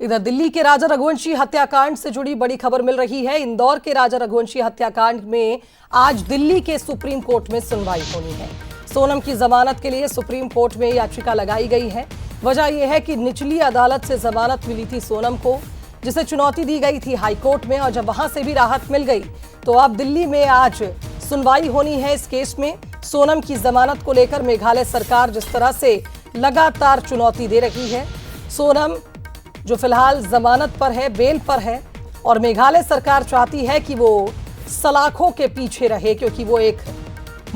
इधर दिल्ली के राजा रघुवंशी हत्याकांड से जुड़ी बड़ी खबर मिल रही है। इंदौर के राजा रघुवंशी हत्याकांड में आज दिल्ली के सुप्रीम कोर्ट में सुनवाई होनी है। सोनम की जमानत के लिए सुप्रीम कोर्ट में याचिका लगाई गई है। वजह यह है कि निचली अदालत से जमानत मिली थी सोनम को, जिसे चुनौती दी गई थी हाईकोर्ट में, और जब वहां से भी राहत मिल गई तो अब दिल्ली में आज सुनवाई होनी है इस केस में। सोनम की जमानत को लेकर मेघालय सरकार जिस तरह से लगातार चुनौती दे रही है, सोनम जो फिलहाल जमानत पर है, बेल पर है, और मेघालय सरकार चाहती है कि वो सलाखों के पीछे रहे क्योंकि वो एक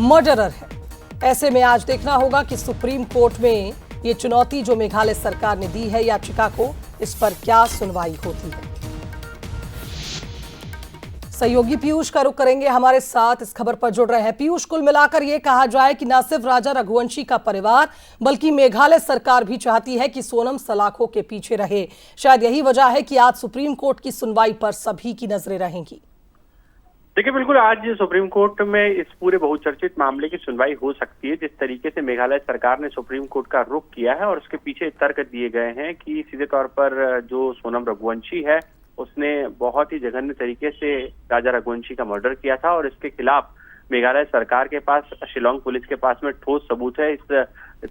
मर्डरर है। ऐसे में आज देखना होगा कि सुप्रीम कोर्ट में ये चुनौती जो मेघालय सरकार ने दी है याचिका को, इस पर क्या सुनवाई होती है। सहयोगी पीयूष का रुख करेंगे, हमारे साथ इस खबर पर जुड़ रहे हैं। पीयूष, कुल मिलाकर यह कहा जाए कि न सिर्फ राजा रघुवंशी का परिवार बल्कि मेघालय सरकार भी चाहती है कि सोनम सलाखों के पीछे रहे। शायद यही वजह है कि आज सुप्रीम कोर्ट की सुनवाई पर सभी की नजरें रहेंगी। देखिए, बिल्कुल आज सुप्रीम कोर्ट में इस पूरे बहुचर्चित मामले की सुनवाई हो सकती है। जिस तरीके से मेघालय सरकार ने सुप्रीम कोर्ट का रुख किया है और उसके पीछे तर्क दिए गए हैं कि सीधे तौर पर जो सोनम रघुवंशी है उसने बहुत ही जघन्य तरीके से राजा रघुवंशी का मर्डर किया था और इसके खिलाफ मेघालय सरकार के पास, शिलांग पुलिस के पास में ठोस सबूत है। इस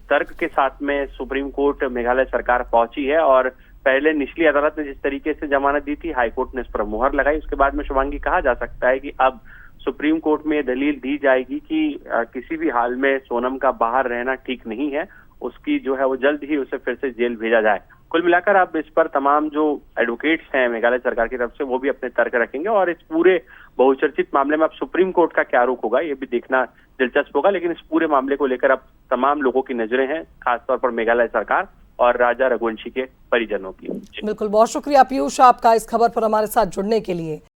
तर्क के साथ में सुप्रीम कोर्ट मेघालय सरकार पहुंची है और पहले निचली अदालत ने जिस तरीके से जमानत दी थी, हाईकोर्ट ने इस पर मुहर लगाई। उसके बाद में शुभांगी कहा जा सकता है कि अब सुप्रीम कोर्ट में दलील दी जाएगी कि किसी भी हाल में सोनम का बाहर रहना ठीक नहीं है, उसकी जो है वो जल्द ही उसे फिर से जेल भेजा जाए। कुल मिलाकर अब इस पर तमाम जो एडवोकेट्स हैं मेघालय सरकार की तरफ से, वो भी अपने तर्क रखेंगे और इस पूरे बहुचर्चित मामले में अब सुप्रीम कोर्ट का क्या रुख होगा ये भी देखना दिलचस्प होगा। लेकिन इस पूरे मामले को लेकर अब तमाम लोगों की नजरें हैं, खासतौर पर मेघालय सरकार और राजा रघुवंशी के परिजनों की। बिल्कुल, बहुत शुक्रिया पीयूष आपका इस खबर पर हमारे साथ जुड़ने के लिए।